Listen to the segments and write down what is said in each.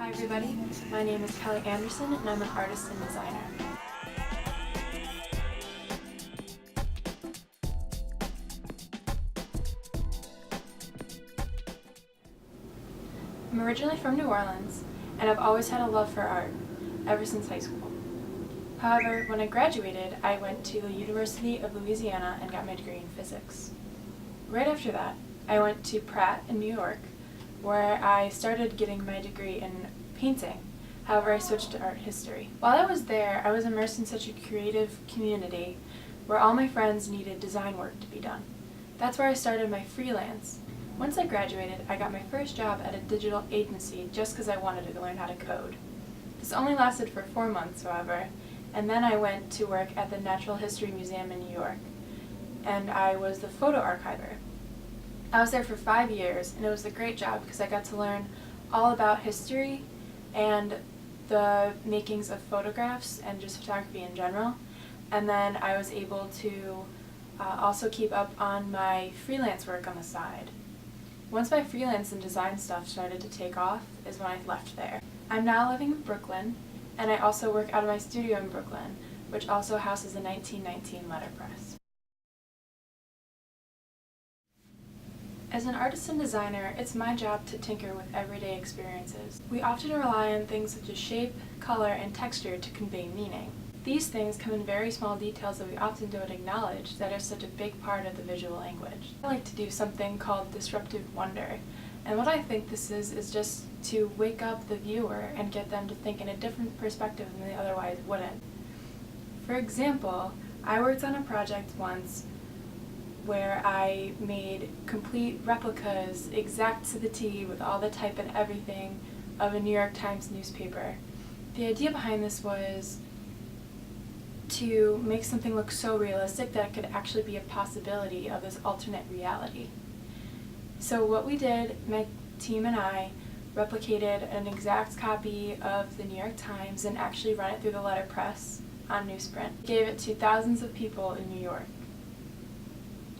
Hi everybody, my name is Kelly Anderson and I'm an artist and designer. I'm originally from New Orleans and I've always had a love for art, ever since high school. However, when I graduated, I went to the University of Louisiana and got my degree in physics. Right after that, I went to Pratt in New York, where I started getting my degree in painting. However, I switched to art history. While I was there, I was immersed in such a creative community where all my friends needed design work to be done. That's where I started my freelance. Once I graduated, I got my first job at a digital agency just because I wanted to learn how to code. This only lasted for 4 months, however, and then I went to work at the Natural History Museum in New York, and I was the photo archiver. I was there for 5 years, and it was a great job because I got to learn all about history and the makings of photographs and just photography in general. And then I was able to also keep up on my freelance work on the side. Once my freelance and design stuff started to take off is when I left there. I'm now living in Brooklyn, and I also work out of my studio in Brooklyn, which also houses a 1919 letterpress. As an artist and designer, it's my job to tinker with everyday experiences. We often rely on things such as shape, color, and texture to convey meaning. These things come in very small details that we often don't acknowledge that are such a big part of the visual language. I like to do something called disruptive wonder, and what I think this is just to wake up the viewer and get them to think in a different perspective than they otherwise wouldn't. For example, I worked on a project once where I made complete replicas, exact to the T, with all the type and everything, of a New York Times newspaper. The idea behind this was to make something look so realistic that it could actually be a possibility of this alternate reality. So what we did, my team and I, replicated an exact copy of the New York Times and actually ran it through the letterpress on newsprint. We gave it to thousands of people in New York.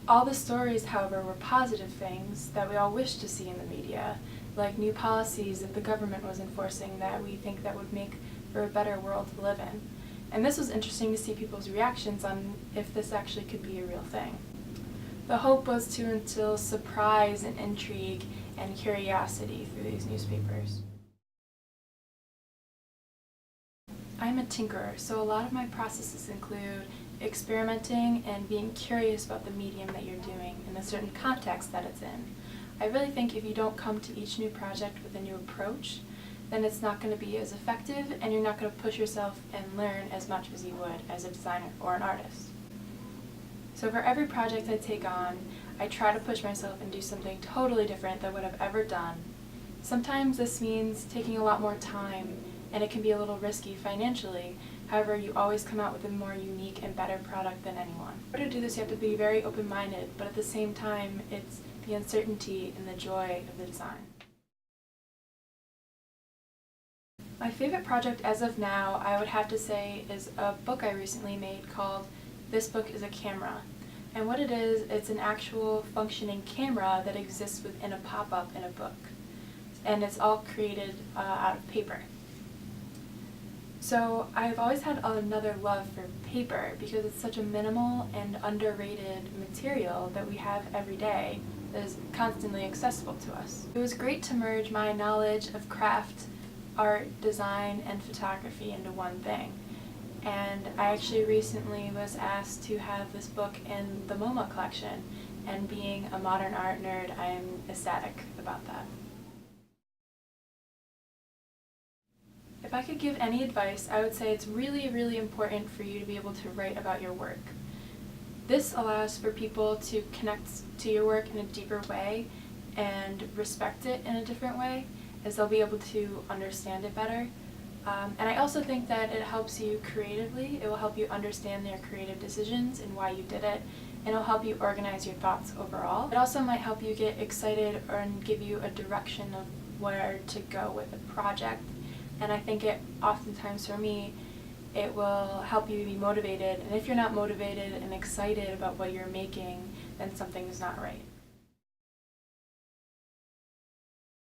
All the stories, however, were positive things that we all wished to see in the media, like new policies that the government was enforcing that we think that would make for a better world to live in. And this was interesting to see people's reactions on if this actually could be a real thing. The hope was to instill surprise and intrigue and curiosity through these newspapers. I'm a tinkerer, so a lot of my processes include experimenting and being curious about the medium that you're doing and the certain context that it's in. I really think if you don't come to each new project with a new approach, then it's not going to be as effective and you're not going to push yourself and learn as much as you would as a designer or an artist. So for every project I take on, I try to push myself and do something totally different than what I've ever done. Sometimes this means taking a lot more time, and it can be a little risky financially. However, you always come out with a more unique and better product than anyone. In order to do this, you have to be very open-minded, but at the same time, it's the uncertainty and the joy of the design. My favorite project as of now, I would have to say, is a book I recently made called This Book is a Camera. And what it is, it's an actual functioning camera that exists within a pop-up in a book. And it's all created out of paper. So I've always had another love for paper because it's such a minimal and underrated material that we have every day that is constantly accessible to us. It was great to merge my knowledge of craft, art, design, and photography into one thing. And I actually recently was asked to have this book in the MoMA collection, and being a modern art nerd, I am ecstatic about that. If I could give any advice, I would say it's really, really important for you to be able to write about your work. This allows for people to connect to your work in a deeper way and respect it in a different way, as they'll be able to understand it better. And I also think that it helps you creatively. It will help you understand your creative decisions and why you did it, and it'll help you organize your thoughts overall. It also might help you get excited and give you a direction of where to go with a project. And I think it oftentimes, for me, it will help you be motivated. And if you're not motivated and excited about what you're making, then something is not right.